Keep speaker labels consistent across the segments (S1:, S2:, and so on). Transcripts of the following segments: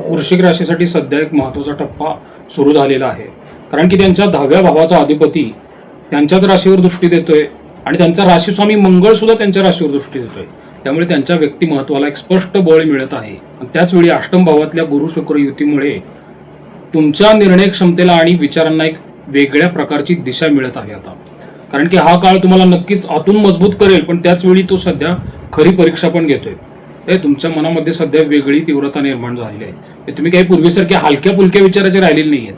S1: वृश्चिक राशीसाठी सध्या एक महत्त्वाचा टप्पा सुरू झालेला आहे. कारण की त्यांच्या 10व्या भावाचा अधिपती त्यांच्याच राशीवर दृष्टी देतोय आणि त्यांचा राशीस्वामी मंगळ सुद्धा त्यांच्या राशीवर दृष्टी देतोय. त्यामुळे त्यांच्या व्यक्तिमत्वाला एक स्पष्ट बळ मिळत आहे. त्याच वेळी अष्टम भावातल्या गुरु शुक्र युतीमुळे तुमच्या निर्णय क्षमतेला आणि विचारांना एक वेगळ्या प्रकारची दिशा मिळत आहे आता. कारण की हा काळ तुम्हाला नक्कीच आतून मजबूत करेल, पण त्याच वेळी तो सध्या खरी परीक्षा पण घेतोय. तुमच्या मनामध्ये सध्या वेगळी तीव्रता निर्माण झालेली आहे. तुम्ही काही पूर्वीसारख्या हलक्या फुलक्या विचाराचे राहिलेले नाहीयेत.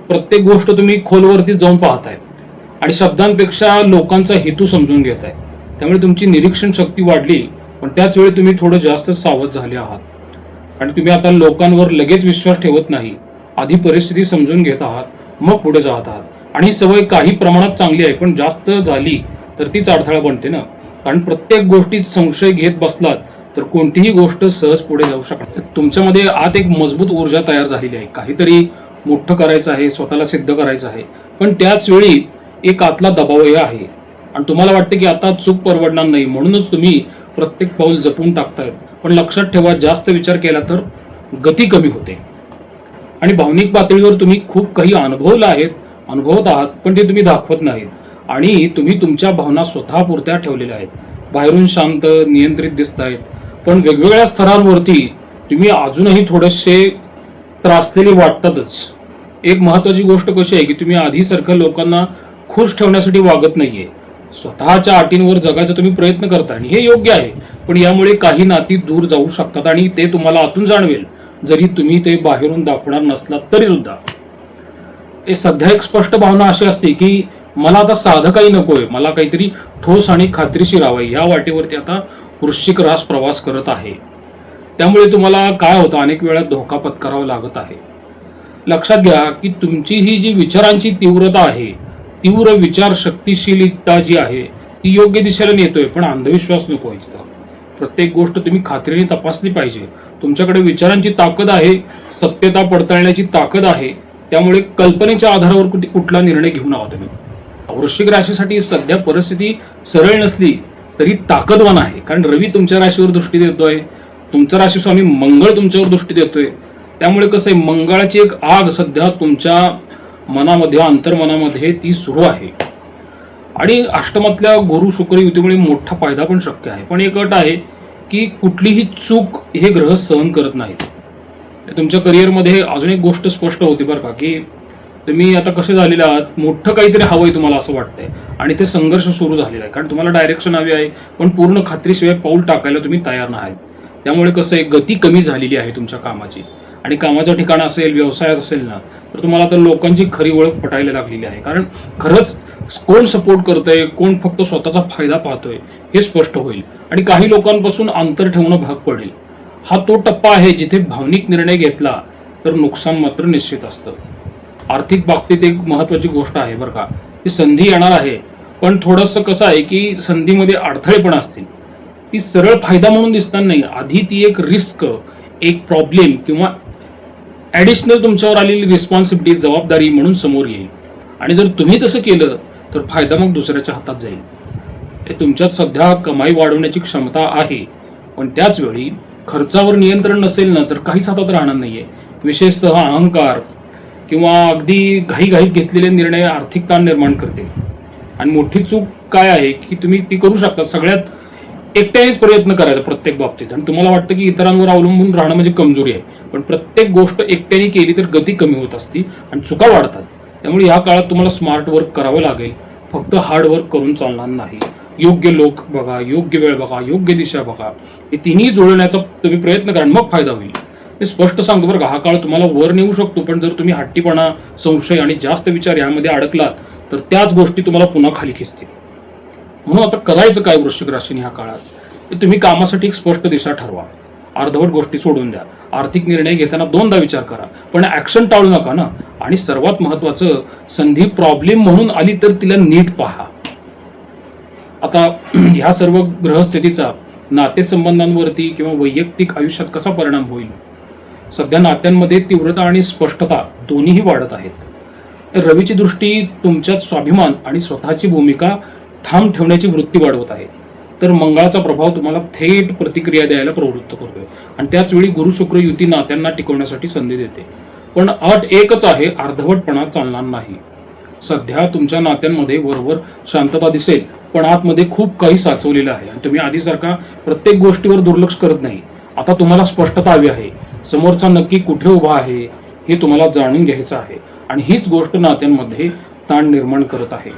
S1: प्रत्येक गोष्ट तुम्ही खोलवरती जाऊन पाहताय आणि शब्दांपेक्षा लोकांचा हेतू समजून घेताय. त्यामुळे तुमची निरीक्षण शक्ती वाढली, पण त्याच वेळी तुम्ही थोडं जास्त सावध झाले आहात. आणि तुम्ही आता लोकांवर लगेच विश्वास ठेवत नाही. आधी परिस्थिती समजून घेत आहात, मग पुढे जात आहात. आणि ही सवय काही प्रमाणात चांगली आहे, पण जास्त झाली तर तीच अडथळा बनते ना. कारण प्रत्येक गोष्टीत संशय घेत बसलात तर कोणतीही गोष्ट सहज पुढे जाऊ शकते. तुमच्यामध्ये आत एक मजबूत ऊर्जा तयार झालेली आहे. काहीतरी मोठं करायचं आहे, स्वतःला सिद्ध करायचं आहे, पण त्याच वेळी एक आतला दबावही आहे. आणि तुम्हाला वाटतं की आता चूक परवडणार नाही, म्हणूनच तुम्ही प्रत्येक पाऊल जपून टाकतायत. पण लक्षात ठेवा, जास्त विचार केला तर गती कमी होते. आणि भावनिक पातळीवर तुम्ही खूप काही अनुभवत आहात, पण ते तुम्ही दाखवत नाहीत. आणि तुम्ही तुमच्या भावना स्वतःपुरत्या ठेवलेल्या आहेत. बाहेरून शांत नियंत्रित दिसत आहेत, पण वेगवेगळ्या स्तरांवरती तुम्ही अजूनही थोडेसे त्रासलेले वाटतातच. एक महत्वाची गोष्ट कशी आहे की तुम्ही आधीसारख्या लोकांना खुश ठेवण्यासाठी वागत नाहीये. स्वतःच्या अटींवर जगायचा तुम्ही प्रयत्न करता आणि हे योग्य आहे. पण यामुळे काही नाती दूर जाऊ शकतात आणि ते तुम्हाला आतून जाणवेल, जरी तुम्ही ते बाहेरून दाखवणार नसलात तरी सुद्धा. सध्या एक स्पष्ट भावना अशी असते की मला आता साधं काही नकोय, मला काहीतरी ठोस आणि खात्रीशीर हवंय. या वाटेवरती आता वृश्चिक रास प्रवास करत आहे. त्यामुळे तुम्हाला काय होतं, अनेक वेळा धोका पत्करावा लागत आहे. लक्षात घ्या की तुमची ही जी विचारांची तीव्रता आहे, तीव्र विचार शक्तिशीलता जी आहे, ती योग्य दिशेला नेतोय, पण अंधविश्वास नको आहे. प्रत्येक गोष्ट तुम्ही खात्रीने तपासली पाहिजे. तुमच्याकडे विचारांची ताकद आहे, सत्यता पडताळण्याची ताकद आहे. त्यामुळे कल्पनेच्या आधारावर कुठला निर्णय घेऊ नका तुम्ही. वृश्चिक राशीसाठी सध्या परिस्थिती सरळ नसली तरी ताकदवान आहे. कारण रवी तुमच्या राशीवर दृष्टी देतोय, तुमचा राशीस्वामी मंगळ तुमच्यावर दृष्टी देतोय. त्यामुळे कसं आहे, मंगळाची एक आग सध्या तुमच्या मनामध्ये, अंतर्मनामध्ये ती सुरू आहे. आणि अष्टमातल्या गुरु शुक्र युतीमुळे मोठा फायदा पण शक्य आहे. पण एक अट आहे की कुठलीही चूक हे ग्रह सहन करत नाहीत. तुमच्या करिअरमध्ये अजून एक गोष्ट स्पष्ट होती बरं का, की तुम्ही आता कसे झालेले आहात, मोठं काहीतरी हवंय तुम्हाला असं वाटतंय आणि ते संघर्ष सुरू झालेला आहे. कारण तुम्हाला डायरेक्शन हवी आहे, पण पूर्ण खात्रीशिवाय पाऊल टाकायला तुम्ही तयार नाही. त्यामुळे कसं आहे, गती कमी झालेली आहे तुमच्या कामाची. आणि कामाचं ठिकाण असेल, व्यवसायात असेल ना, तर तुम्हाला आता लोकांची खरी ओळख पटायला लागलेली आहे. कारण खरंच कोण सपोर्ट करतोय, कोण फक्त स्वतःचा फायदा पाहतोय हे स्पष्ट होईल. आणि काही लोकांपासून अंतर ठेवणं भाग पडेल. हा तो टप्पा आहे जिथे भावनिक निर्णय घेतला तर नुकसान मात्र निश्चित असतं. आर्थिक बाबतीत एक महत्वाची गोष्ट आहे बरं का, की संधी येणार आहे, पण थोडंसं कसं आहे की संधीमध्ये अडथळे पण असतील. ती सरळ फायदा म्हणून दिसणार नाही. आधी ती एक रिस्क, एक प्रॉब्लेम किंवा ॲडिशनल तुमच्यावर आलेली रिस्पॉन्सिबिलिटी, जबाबदारी म्हणून समोर येईल. आणि जर तुम्ही तसं केलं तर फायदा मग दुसऱ्याच्या हातात जाईल. तुमच्यात सध्या कमाई वाढवण्याची क्षमता आहे, पण त्याच वेळी खर्चावर नियंत्रण नसेल ना तर काहीच हातात राहणार नाहीये. विशेषतः अहंकार किंवा अगदी घाईघाईत घेतलेले निर्णय आर्थिक ताण निर्माण करतील. आणि मोठी चूक काय आहे की तुम्ही ती करू शकता, सगळ्यात एकट्यानेच प्रयत्न करायचा प्रत्येक बाबतीत. आणि तुम्हाला वाटतं की इतरांवर अवलंबून राहणं म्हणजे कमजोरी आहे, पण प्रत्येक गोष्ट एकट्याने केली तर गती कमी होत असती आणि चुका वाढतात. त्यामुळे या काळात तुम्हाला स्मार्ट वर्क करावं लागेल, फक्त हार्ड वर्क करून चालणार नाही. योग्य लोक बघा, योग्य वेळ बघा, योग्य दिशा बघा, हे तिन्ही जुळवण्याचा तुम्ही प्रयत्न करा, मग फायदा होईल. हे स्पष्ट सांगतो बरं का, हा काळ तुम्हाला वर नेऊ शकतो, पण जर तुम्ही हट्टीपणा, संशय आणि जास्त विचार यामध्ये अडकलात तर त्याच गोष्टी तुम्हाला पुन्हा खाली खेचतील. म्हणून आता करायचं काय वृश्चिक राशीने ह्या काळात, तुम्ही कामासाठी एक स्पष्ट दिशा ठरवा. अर्धवट गोष्टी सोडून द्या. आर्थिक निर्णय घेताना दोनदा विचार करा, पण ऍक्शन टाळू नका ना. आणि सर्वात महत्वाचं, संधी प्रॉब्लेम म्हणून आली तर तिला नीट पहा. आता ह्या सर्व ग्रहस्थितीचा नातेसंबंधांवरती किंवा वैयक्तिक आयुष्यात कसा परिणाम होईल. सध्या नात्यांमध्ये तीव्रता आणि स्पष्टता दोन्हीही वाढत आहेत. रवीची दृष्टी तुमच्यात स्वाभिमान आणि स्वतःची भूमिका ठाम ठेवण्याची वृत्ती वाढवत आहे. तर मंगळाचा प्रभाव तुम्हाला थेट प्रतिक्रिया द्यायला प्रवृत्त करतोय आणि त्याच वेळी गुरु शुक्र युती नात्यांना टिकवण्यासाठी संधी देते. पण अट एकच आहे, अर्धवटपणा चालणार नाही. सध्या तुमच्या नात्यांमध्ये वरवर शांतता दिसेल, पण आतमध्ये खूप काही साचवलेलं आहे आणि तुम्ही आधीसारखा प्रत्येक गोष्टीवर दुर्लक्ष करत नाही. आता तुम्हाला स्पष्टता हवी आहे. समोरचा नक्की कुठे उभा आहे हे तुम्हाला जाणून घ्यायचं आहे आणि हीच गोष्ट नात्यांमध्ये ताण निर्माण करत आहे.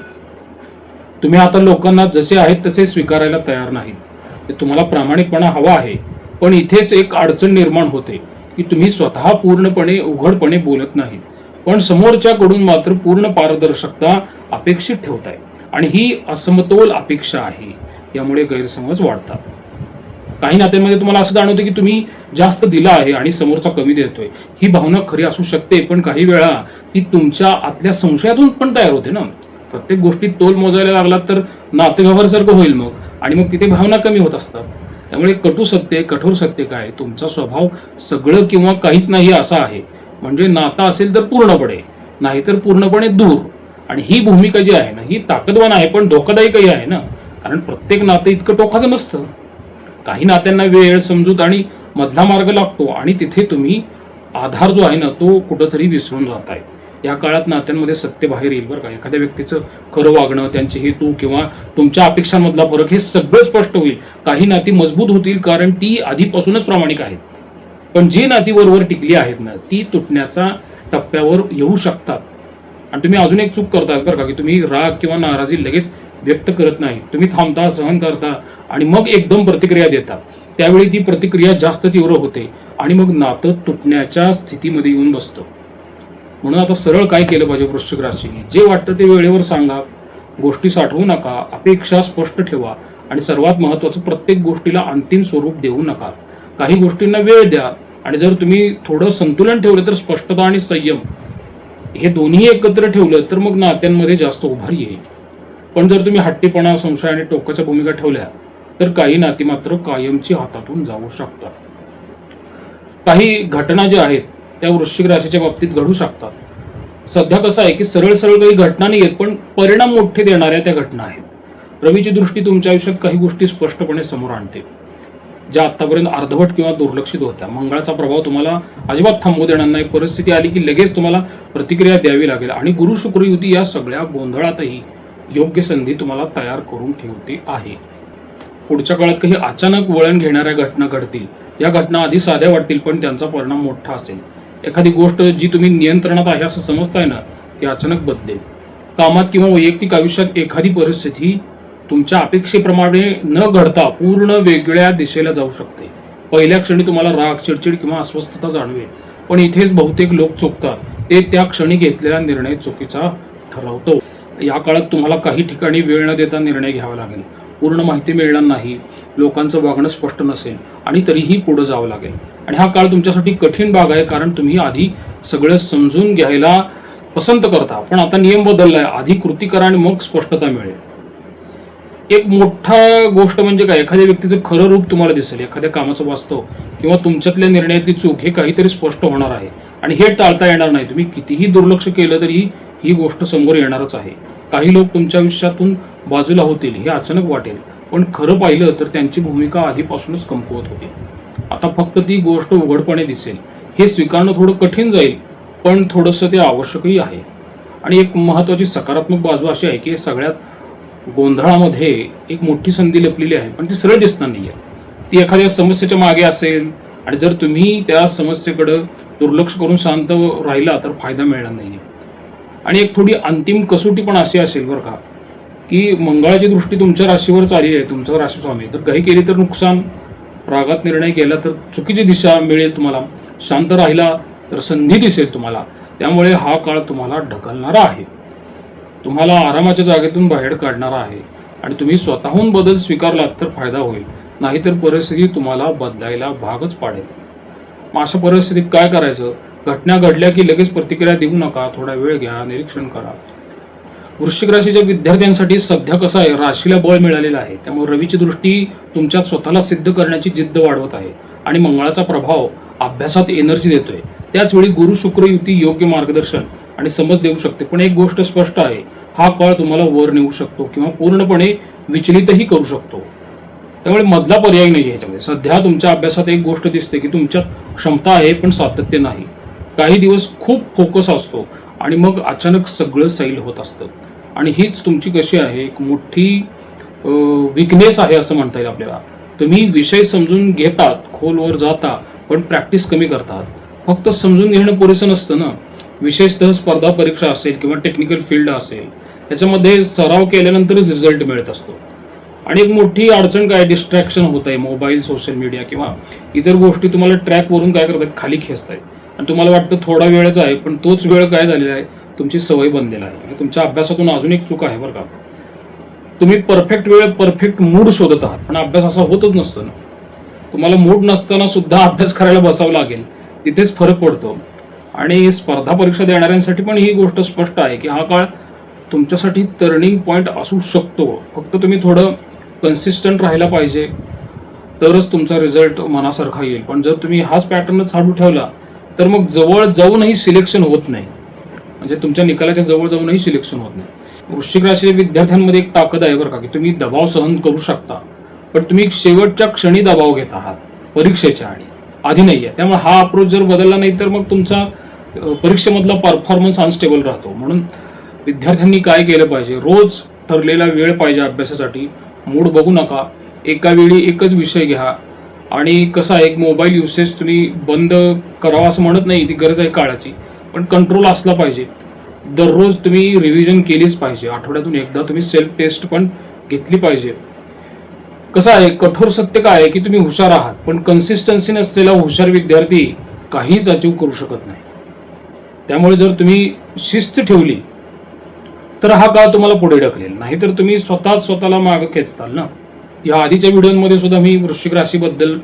S1: तुम्ही आता लोकांना जसे आहेत तसे स्वीकारायला तयार नाहीत. ते तुम्हाला प्रामाणिकपणा हवा आहे, पण इथेच एक अडचण निर्माण होते की तुम्ही स्वतः पूर्णपणे उघडपणे बोलत नाहीत, पण समोरच्याकडून मात्र पूर्ण पारदर्शकता अपेक्षित ठेवताय आणि ही असमतोल अपेक्षा आहे. यामुळे गैरसमज वाढतात. काही नात्यांमध्ये तुम्हाला असं जाणवतं की तुम्ही जास्त दिला आहे आणि समोरचा कमी देतोय. ही भावना खरी असू शकते, पण काही वेळा ती तुमच्या आतल्या संशयातून पण तयार होते ना. प्रत्येक गोष्टीत तोल मोजायला लागलात तर नातेव्यवहारासारखं होईल मग, आणि मग तिथे भावना कमी होत असतात. त्यामुळे कटू सत्य, कठोर सत्य काय, तुमचा स्वभाव सगळं किंवा काहीच नाही असा आहे. म्हणजे नाता असेल तर पूर्णपणे, नाही तर पूर्णपणे दूर. आणि ही भूमिका जी आहे ना, ही ताकदवान आहे पण धोकादायकही आहे ना. कारण प्रत्येक नातं इतकं टोकाचं नसतं. काही नात्यांना वेळ, समजूत आणि मधला मार्ग लागतो आणि तिथे तुम्ही आधार जो आहे ना तो कुठंतरी विसरून जाताय. या काळात नात्यांमध्ये सत्य बाहेर येईल बरं का. एखाद्या व्यक्तीचं खरं वागणं, त्यांचे हेतू किंवा तुमच्या अपेक्षांमधला फरक हे सगळं स्पष्ट होईल. काही नाती मजबूत होतील कारण ती आधीपासूनच प्रामाणिक आहेत, पण जी नाती वरवर टिकली आहेत ना ती तुटण्याच्या टप्प्यावर येऊ शकतात. आणि तुम्ही अजून एक चूक करताय बरं का, की तुम्ही राग किंवा नाराजी लगेच व्यक्त करत नाही. तुम्ही थांबता, सहन करता आणि मग एकदम प्रतिक्रिया देता. त्यावेळी ती प्रतिक्रिया जास्त तीव्र होते आणि मग नातं तुटण्याच्या स्थितीमध्ये येऊन बसतं. म्हणून आता सरळ काय केलं पाहिजे वृश्चिक राशीने, जे वाटतं ते वेळेवर सांगा, गोष्टी साठवू नका, अपेक्षा स्पष्ट ठेवा आणि सर्वात महत्त्वाचं, प्रत्येक गोष्टीला अंतिम स्वरूप देऊ नका. काही गोष्टींना वेळ द्या आणि जर तुम्ही थोडं संतुलन ठेवलं तर स्पष्टता आणि संयम हे दोन्ही एकत्र ठेवलं तर मग नात्यांमध्ये जास्त उभारी येईल. पण जर तुम्ही हट्टीपणा, संशय आणि टोकाच्या भूमिका ठेवल्या तर काही नाती मात्र कायमची हातातून जाऊ शकतात. काही घटना ज्या आहेत त्या वृश्चिक राशीच्या बाबतीत घडू शकतात. सध्या कसं आहे की सरळ सरळ काही घटना नाही आहेत, पण परिणाम मोठे देणाऱ्या त्या घटना आहेत. रवीची दृष्टी तुमच्या आयुष्यात काही गोष्टी स्पष्टपणे समोर आणते ज्या आतापर्यंत अर्धवट किंवा दुर्लक्षित होत्या. मंगळाचा प्रभाव तुम्हाला अजिबात थांबवू देणार नाही. परिस्थिती आली की लगेच तुम्हाला प्रतिक्रिया द्यावी लागेल आणि गुरु शुक्र युती या सगळ्या गोंधळातही योग्य संधी तुम्हाला तयार करून ठेवते आहे. पुढच्या काळात काही अचानक वळण घेणाऱ्या घटना घडतील. या घटना आधी साध्या वाटतील पण त्यांचा परिणाम मोठा असेल. एखादी गोष्ट जी तुम्ही नियंत्रणात आहे असं समजताय ना ती अचानक बदलेल. कामात किंवा वैयक्तिक आयुष्यात एखादी परिस्थिती तुमच्या अपेक्षेप्रमाणे न घडता पूर्ण वेगळ्या दिशेला जाऊ शकते. पहिल्या क्षणी तुम्हाला राग, चिडचिड किंवा अस्वस्थता जाणवेल, पण इथेच बहुतेक लोक चुकतात. ते त्या क्षणी घेतलेला निर्णय चुकीचा ठरवतो. या काळात तुम्हाला काही ठिकाणी वेळ न देता निर्णय घ्यावा लागेल. पूर्ण माहिती मिळणार नाही, लोकांचं वागणं स्पष्ट नसेल आणि तरीही पुढे जावं लागेल. आणि हा काळ तुमच्यासाठी कठीण भाग आहे कारण तुम्ही आधी सगळं समजून घ्यायला पसंत करता, पण आता नियम बदललाय. आधी कृती करा आणि मग स्पष्टता मिळेल. एक मोठा गोष्ट म्हणजे काय, एखाद्या व्यक्तीचं खरं रूप तुम्हाला दिसेल. एखाद्या कामाचं वास्तव किंवा तुमच्यातल्या निर्णयातली चूक हे काहीतरी स्पष्ट होणार आहे आणि हे टाळता येणार नाही. तुम्ही कितीही दुर्लक्ष केलं तरी ही गोष्ट समोर येणारच आहे. काही लोक तुमच्या आयुष्यातून बाजूला होतील हे अचानक वाटेल, पण खरं पाहिलं तर त्यांची भूमिका आधीपासूनच कमकुवत होती. आता फक्त ती गोष्ट उघडपणे दिसेल. हे स्वीकारणं थोडं कठीण जाईल, पण थोडंसं ते आवश्यकही आहे. आणि एक महत्त्वाची सकारात्मक बाजू अशी आहे की सगळ्यात गोंधळामध्ये एक मोठी संधी लपलेली आहे, पण ती सरळ दिसणार नाही आहे. ती एखाद्या समस्येच्या मागे असेल आणि जर तुम्ही त्या समस्येकडे दुर्लक्ष करून शांत राहिला तर फायदा मिळणार नाही. आणि एक थोडी अंतिम कसोटी पण अशी असेल बरं का, की मंगळाची दृष्टी तुमच्या राशीवर चालली आहे, तुमचा राशी स्वामी. तर काही केली तर नुकसान, रागात निर्णय केला तर चुकीची दिशा मिळेल तुम्हाला, शांत राहिला तर संधी दिसेल तुम्हाला. त्यामुळे हा काळ तुम्हाला ढकलणारा आहे, तुम्हाला आरामाच्या जागेतून बाहेर काढणारा आहे. आणि तुम्ही स्वतःहून बदल स्वीकारलात तर फायदा होईल, नाहीतर परिस्थिती तुम्हाला बदलायला भागच पाडेल. मग अशा परिस्थितीत काय करायचं? घटना घडल्या की लगेच प्रतिक्रिया देऊ नका, थोडा वेळ घ्या, निरीक्षण करा. वृश्चिक राशीच्या विद्यार्थ्यांसाठी सध्या कसं आहे, राशीला बळ मिळालेलं आहे. त्यामुळे रवीची दृष्टी तुमच्यात स्वतःला सिद्ध करण्याची जिद्द वाढवत आहे आणि मंगळाचा प्रभाव अभ्यासात एनर्जी देतोय. त्याचवेळी गुरु शुक्र युती योग्य मार्गदर्शन आणि समज देऊ शकते. पण एक गोष्ट स्पष्ट आहे, हा काळ तुम्हाला वर नेऊ शकतो किंवा पूर्णपणे विचलितही करू शकतो. त्यामुळे मधला पर्याय नाही ह्याच्यामध्ये. सध्या तुमच्या अभ्यासात एक गोष्ट दिसते की तुमच्यात क्षमता आहे पण सातत्य नाही. काही दिवस खूप फोकस असतो आणि मग अचानक सगळं सैल होत असतं. आणि हीच तुमची कशी आहे एक मोठी विकनेस आहे असं म्हणता येईल आपल्याला. तुम्ही विषय समजून घेतात, खोलवर जाता, पण प्रॅक्टिस कमी करतात. फक्त समजून घेणं पुरेसं नसतं ना. विशेषतः स्पर्धा परीक्षा असेल किंवा टेक्निकल फील्ड असेल, त्याच्यामध्ये सराव केल्यानंतरच रिझल्ट मिळत असतो. आणि एक मोठी अडचण काय, डिस्ट्रॅक्शन होत आहे. मोबाईल, सोशल मीडिया किंवा इतर गोष्टी तुम्हाला ट्रॅकवरून काय करतात, खाली खेचतायत आणि तुम्हाला वाटतं थोडा वेळच आहे, पण तोच वेळ काय झालेला आहे, तुमची सवय बनलेला आहे. तुमच्या अभ्यासातून अजून एक चूक आहे बरं का. तुम्ही परफेक्ट वेळ, परफेक्ट मूड शोधत आहात, पण अभ्यास असा होतच नसतो ना. तुम्हाला मूड नसताना सुद्धा अभ्यास करायला बसावं लागेल, तिथेच फरक पडतो. आणि स्पर्धा परीक्षा देणाऱ्यांसाठी पण ही गोष्ट स्पष्ट आहे की हा काळ तुमच्यासाठी टर्निंग पॉईंट असू शकतो. फक्त तुम्ही थोडं कन्सिस्टंट राहायला पाहिजे, तरच तुमचा रिझल्ट मनासारखा येईल. पण जर तुम्ही हाच पॅटर्नच चालू ठेवला तर मग जवळ जाऊनही सिलेक्शन होत नाही. म्हणजे तुमच्या निकालाच्या जवळ जाऊनही सिलेक्शन होत नाही. वृश्चिक राशी विद्यार्थ्यांमध्ये एक ताकद आहे बरं का, की तुम्ही दबाव सहन करू शकता, पण तुम्ही शेवटच्या क्षणी दबाव घेत आहात परीक्षेच्या आणि आधी नाही आहे. त्यामुळे हा अप्रोच जर बदलला नाही तर मग तुमचा परीक्षेमधला परफॉर्मन्स अनस्टेबल राहतो. म्हणून विद्यार्थ्यांनी काय केलं पाहिजे, रोज ठरलेला वेळ पाहिजे अभ्यासासाठी. मूड बघू नका, एका वेळी एकच विषय घ्या. आणि कसं आहे, एक मोबाईल युसेज तुम्ही बंद करावा असं म्हणत नाही, ती गरज आहे काळाची, पण कंट्रोल असला पाहिजे. दररोज तुम्ही रिव्हिजन केलीच पाहिजे. आठवड्यातून एकदा तुम्ही सेल्फ टेस्ट पण घेतली पाहिजे. कसं आहे, कठोर सत्य काय आहे की तुम्ही हुशार आहात, पण कन्सिस्टन्सी नसलेला हुशार विद्यार्थी काहीच अचीव करू शकत नाही. त्यामुळे जर तुम्ही शिस्त ठेवली तर हा काळ तुम्हाला पुढे ढकलेल, नाहीतर तुम्ही स्वतःला मागे खेचताल ना. या आधीच्या व्हिडिओमध्ये सुद्धा मी वृश्चिक राशीबद्दल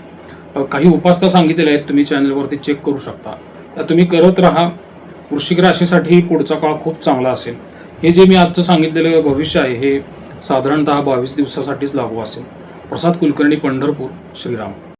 S1: काही उपासना सांगितलेल्या आहेत, तुम्ही चॅनलवरती चेक करू शकता. त्या तुम्ही करत राहा. वृश्चिक राशीसाठी पुढचा काळ खूप चांगला असेल. हे जे मी आजचं सांगितलेलं भविष्य आहे हे साधारणतः 22 दिवसासाठीच लागू असेल. प्रसाद कुलकर्णी, पंढरपूर. श्रीराम.